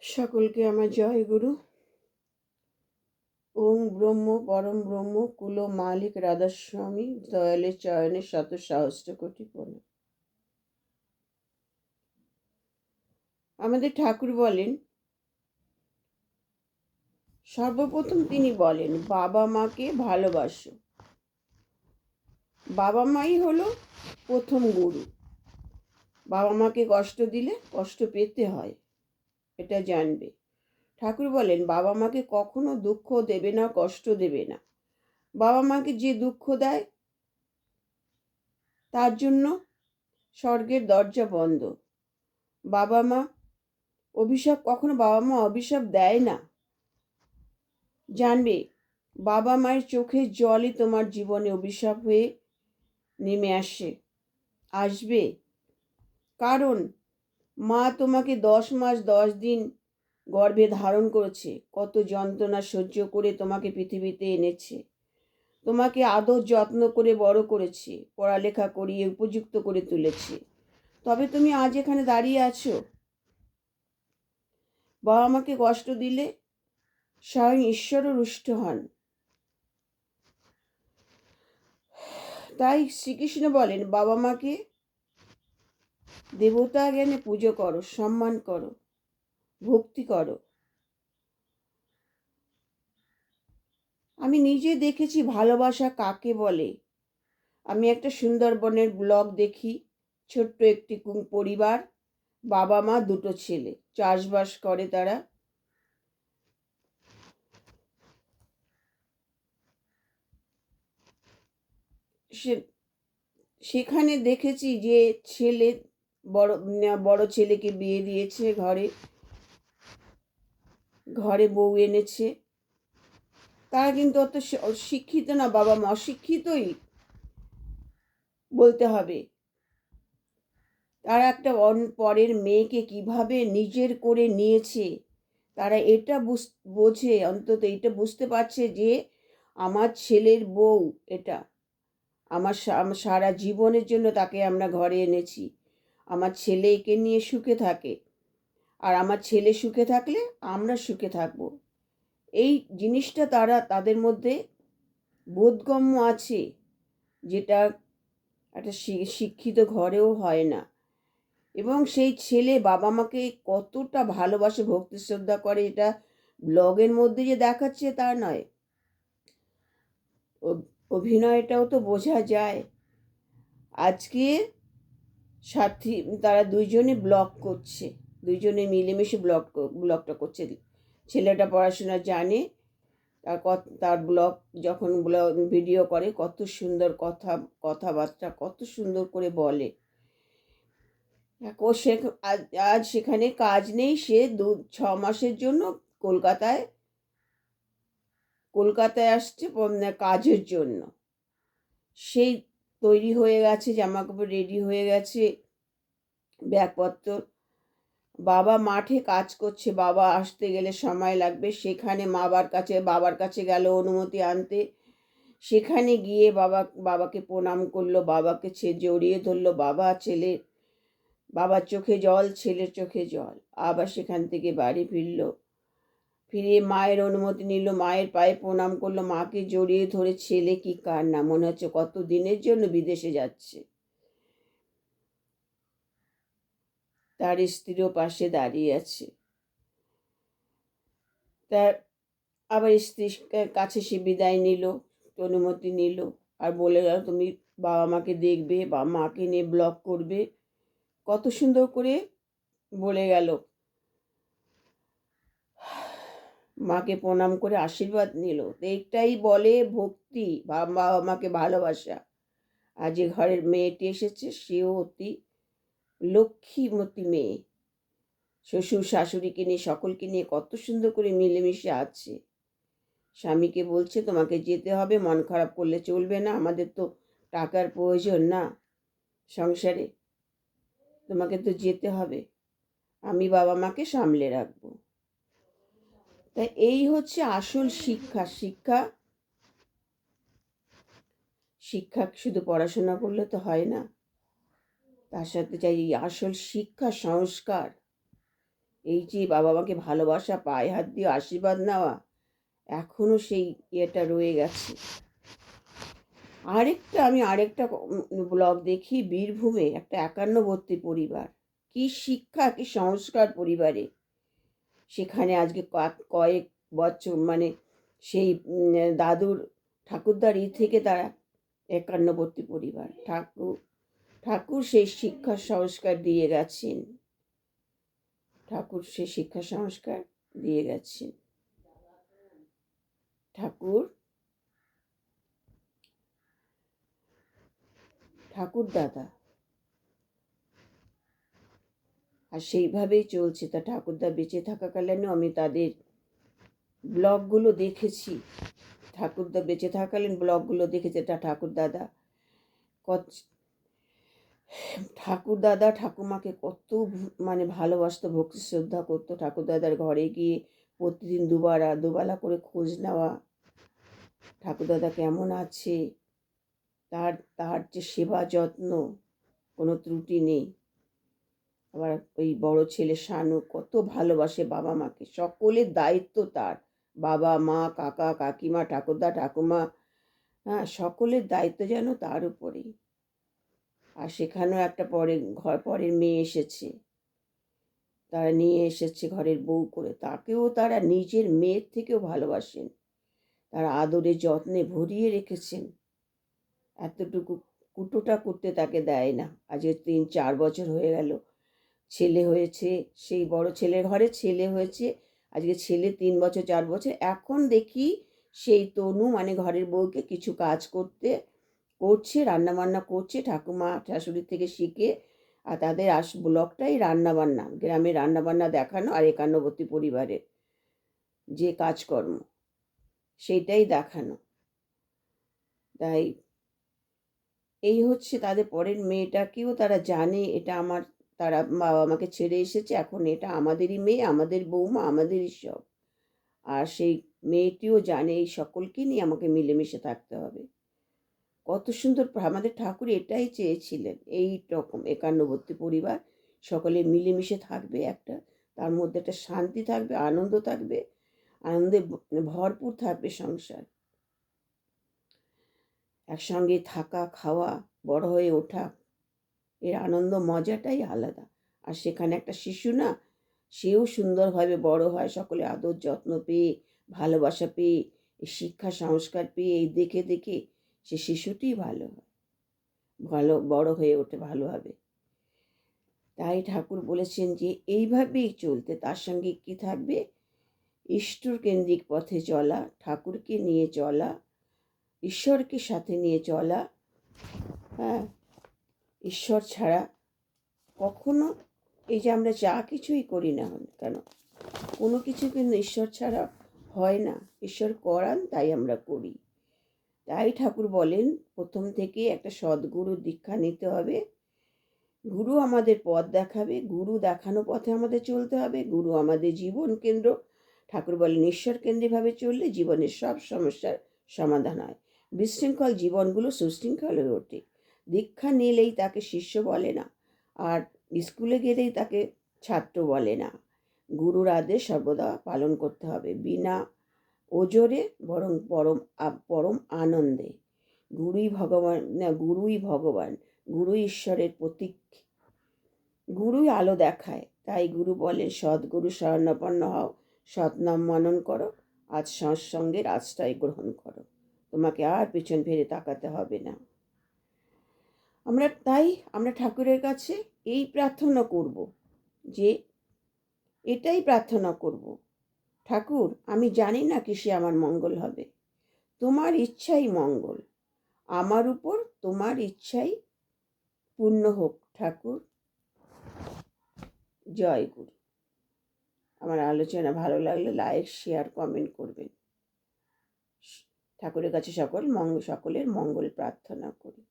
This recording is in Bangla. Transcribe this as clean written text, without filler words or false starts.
সকলকে আমার জয় গুরু। ওং ব্রহ্ম পরম ব্রহ্ম কুল মালিক রাধাস্বামী দয়ালের চয়নে শত সহস্র কোটি প্রণাম। আমাদের ঠাকুর বলেন, সর্বপ্রথম তিনি বলেন বাবা মাকে ভালোবাসো। বাবা মাই হলো প্রথম গুরু। বাবা মাকে কষ্ট দিলে কষ্ট পেতে হয়, এটা জানবে। ঠাকুর বলেন বাবা মাকে কখনো দুঃখ দেবে না, কষ্ট দেবে না। বাবা মাকে যে দুঃখ দেয় তার জন্য স্বর্গের দরজা বন্ধ। বাবা মা বাবা মা অভিশাপ দেয় না। জানবে, বাবা মায়ের চোখের জলই তোমার জীবনে অভিশাপ হয়ে নেমে আসবে। কারণ মা তোমাকে 10 মাস 10 দিন গর্ভে ধারণ করেছে, কত যন্ত্রণা সহ্য করে তোমাকে পৃথিবীতে এনেছে, তোমাকে আদর যত্ন করে বড় করেছে, পড়ালেখা করিয়ে উপযুক্ত করে তুলেছে। তবে তুমি আজ এখানে দাঁড়িয়ে আছো। বাবা মাকে কষ্ট দিলে স্বয়ং ঈশ্বরও রুষ্ট হন। তাই শ্রীকৃষ্ণ বলেন বাবা মাকে দেবতা জ্ঞানে পুজো করো, সম্মান করো, ভক্তি করো। আমি নিজে দেখেছি ভালোবাসা কাকে বলে। আমি একটা সুন্দরবনের ব্লগ দেখি। ছোট্ট একটি পরিবার, বাবা মা, দুটো ছেলে, চাষবাস করে তারা। সেখানে দেখেছি যে ছেলে বড় ছেলেকে বিয়ে দিয়েছে, ঘরে বউ এনেছে। তারা কিন্তু অত শিক্ষিত না, বাবা মা অশিক্ষিতই বলতে হবে। তারা একটা পরের মেয়েকে কিভাবে নিজের করে নিয়েছে, তারা এটা বোঝে, অন্তত এটা বুঝতে পারছে যে আমার ছেলের বউ, এটা আমার সারা জীবনের জন্য তাকে আমরা ঘরে এনেছি। আমার ছেলে একে নিয়ে সুখে থাকে, আর আমার ছেলে সুখে থাকলে আমরা সুখে থাকবো। এই জিনিসটা তাদের মধ্যে বোধগম্য আছে, যেটা একটা শিক্ষিত ঘরেও হয় না। এবং সেই ছেলে বাবা মাকে কতটা ভালোবাসে, ভক্তি শ্রদ্ধা করে, এটা ব্লগের মধ্যে যে দেখাচ্ছে তা নয়, অভিনয়টাও তো বোঝা যায়। আজকে সাথী তারা দুইজনে ব্লগ করছে, দুইজনে মিলেমিশে ব্লগটা করছে। ছেলেটা পড়াশোনা জানে, তার ব্লগ যখন ভিডিও করে কত সুন্দর কথাবার্তা কত সুন্দর করে বলে। আজ সেখানে কাজ নেই, সে 6 মাসের জন্য কলকাতায় আসছে কাজের জন্য। সেই তৈরি হয়ে গেছে, জামা কাপড় রেডি হয়ে গেছে, ব্যাগপত্র। বাবা মাঠে কাজ করছে, বাবা আসতে গেলে সময় লাগবে। সেখানে বাবার কাছে গেল অনুমতি আনতে। সেখানে গিয়ে বাবাকে প্রণাম করলো, বাবাকে জড়িয়ে ধরলো। বাবার চোখে জল, ছেলের চোখে জল। আবার সেখান থেকে বাড়ি ফিরে মায়ের অনুমতি নিল, মায়ের পায়ে প্রণাম করলো, মাকে জড়িয়ে ধরে। ছেলে কি কান্না, মনে হচ্ছে কত দিনের জন্য বিদেশে যাচ্ছে। তার স্ত্রীও পাশে দাঁড়িয়ে আছে। তার আবার স্ত্রীর কাছে সে বিদায় নিল, অনুমতি নিল, আর বলে গেল তুমি বাবা মাকে দেখবে, বা মাকে নিয়ে ব্লগ করবে। কত সুন্দর করে বলে গেল। মাকে প্রণাম করে আশীর্বাদ নিল। এইটাই বলে ভক্তি, বাবা মাকে ভালোবাসা। আর যে ঘরের মেয়েটি এসেছে সেও অতি লক্ষ্মীমতী মেয়ে, শ্বশুর শাশুড়িকে নিয়ে সকলকে নিয়ে কত সুন্দর করে মিলেমিশে আছে। স্বামীকে বলছে তোমাকে যেতে হবে, মন খারাপ করলে চলবে না, আমাদের তো টাকার প্রয়োজন না সংসারে, তোমাকে তো যেতে হবে, আমি বাবা মাকে সামলে রাখবো। তাই এই হচ্ছে আসল শিক্ষা শুধু পড়াশোনা করলে তো হয় না, তার সাথে চাই আসল শিক্ষা, সংস্কার। এই যে বাবা মাকে ভালোবাসা, পায়ে হাত দিয়ে আশীর্বাদ নেওয়া, এখনো সেই ইয়েটা রয়ে গেছে। আমি আরেকটা ব্লগ দেখি, বীরভূমে একটা 51 পরিবার, কি শিক্ষা কি সংস্কার পরিবারে। সেখানে আজকে কয়েক বছর মানে সেই দাদুর ঠাকুরদার থেকে তারা 51 পরিবার। ঠাকুর সেই শিক্ষা সংস্কার দিয়ে গেছেন। ঠাকুর সেই শিক্ষা সংস্কার দিয়ে গেছেন। ঠাকুর দাদা, আর সেইভাবেই চলছে। তা ঠাকুরদা বেঁচে থাকাকালীনও আমি তাদের ব্লগগুলো দেখেছি। ঠাকুরদা বেঁচে থাকাকালীন ব্লগগুলো দেখেছি। তা ঠাকুরদাদা ঠাকুমাকে কত মানে ভালোবাসতো, ভক্তি শ্রদ্ধা করতো। ঠাকুরদাদার ঘরে গিয়ে প্রতিদিন দুবেলা করে খোঁজ নেওয়া, ঠাকুরদাদা কেমন আছে, তার তার যে সেবা যত্ন, কোনো ত্রুটি নেই। আবার ওই বড় ছেলে শানু কত ভালোবাসে বাবা মাকে, সকলের দায়িত্ব তার। বাবা মা কাকা কাকিমা ঠাকুরদা ঠাকুমা, হ্যাঁ, সকলের দায়িত্ব যেন তার উপরেই। আর সেখানেও একটা পরের মেয়ে এসেছে, তারা নিয়ে এসেছে ঘরের বউ করে, তাকেও তারা নিজের মেয়ের থেকেও ভালোবাসেন। তারা আদরে যত্নে ভরিয়ে রেখেছেন। এতটুকু কুটোটা করতে তাকে দেয় না। আজকে 3-4 বছর হয়ে গেল, ছেলে হয়েছে, সেই বড় ছেলের ঘরে ছেলে হয়েছে। আজকে ছেলে 3 বছর 4 বছর। এখন দেখি সেই তনু মানে ঘরের বউকে কিছু কাজ করছে, রান্নাবান্না করছে, ঠাকুমা শাশুড়ির থেকে শিখে। আর তাদের ব্লগটাই রান্নাবান্না, গ্রামে রান্নাবান্না দেখানো, আর 51 পরিবারের যে কাজকর্ম সেইটাই দেখানো। তাই এই হচ্ছে তাদের পরের মেয়েটাকেও তারা জানে এটা আমার, তারা বাবা মাকে ছেড়ে এসেছে, এখন এটা আমাদেরই মেয়ে, আমাদের বৌমা, আমাদেরই সব। আর সেই মেয়েটিও জানে এই সকলকে নিয়ে আমাকে মিলেমিশে থাকতে হবে। কত সুন্দর আমাদের ঠাকুর এটাই চেয়েছিলেন, এই রকম 51 পরিবার সকলে মিলেমিশে থাকবে, একটা তার মধ্যে একটা শান্তি থাকবে, আনন্দ থাকবে, আনন্দে ভরপুর থাকবে সংসার। একসঙ্গে থাকা খাওয়া, বড় হয়ে ওঠা, এর আনন্দ মজাটাই আলাদা। আর সেখানে একটা শিশু না, সেও সুন্দরভাবে বড় হয়, সকলে আদর যত্ন পেয়ে, ভালোবাসা পেয়ে, এই শিক্ষা সংস্কার পেয়ে, এই দেখে দেখে সে শিশুটিই ভালো বড় হয়ে ওঠে ভালোভাবে। তাই ঠাকুর বলেছেন যে এইভাবেই চলতে, তার সঙ্গে কি থাকবে, ঈশ্বর কেন্দ্রিক পথে চলা, ঠাকুরকে নিয়ে চলা, ঈশ্বরকে সাথে নিয়ে চলা। হ্যাঁ, ঈশ্বর ছাড়া কখনো, এই যে আমরা যা কিছুই করি না কেন, কোনো কিছু কিন্তু ঈশ্বর ছাড়া হয় না। ঈশ্বর করান, তাই আমরা করি। তাই ঠাকুর বলেন প্রথম থেকে একটা সদ্গুরু দীক্ষা নিতে হবে। গুরু আমাদের পথ দেখাবে, গুরু দেখানো পথে আমাদের চলতে হবে। গুরু আমাদের জীবন কেন্দ্র। ঠাকুর বলেন ঈশ্বর কেন্দ্রিকভাবে চললে জীবনের সব সমস্যার সমাধান হয়, বিশৃঙ্খল জীবনগুলো সুশৃঙ্খল হয়ে ওঠে। দীক্ষা নিলেই তাকে শিষ্য বলে না, আর স্কুলে গেলেই তাকে ছাত্র বলে না। গুরুর আদেশ সর্বদা পালন করতে হবে, বিনা ওজোরে, বরং পরম আনন্দে। গুরুই ভগবান, গুরুই ঈশ্বরের প্রতীক, গুরুই আলো দেখায়। তাই গুরু বলেন সদ্গুরু শরণাপন্ন হও, সৎনাম মনন করো, আজ সৎসঙ্গের আশ্রয় গ্রহণ করো, তোমাকে আর পিছন ফিরে তাকাতে হবে না। আমরা ঠাকুরের কাছে এই প্রার্থনা করব, যে এটাই প্রার্থনা করব, ঠাকুর আমি জানি না কিসে আমার মঙ্গল হবে, তোমার ইচ্ছাই মঙ্গল, আমার উপর তোমার ইচ্ছাই পূর্ণ হোক ঠাকুর। জয় গুরু। আমার আলোচনা ভালো লাগলে লাইক শেয়ার কমেন্ট করবেন। ঠাকুরের কাছে সকলের মঙ্গল প্রার্থনা করি।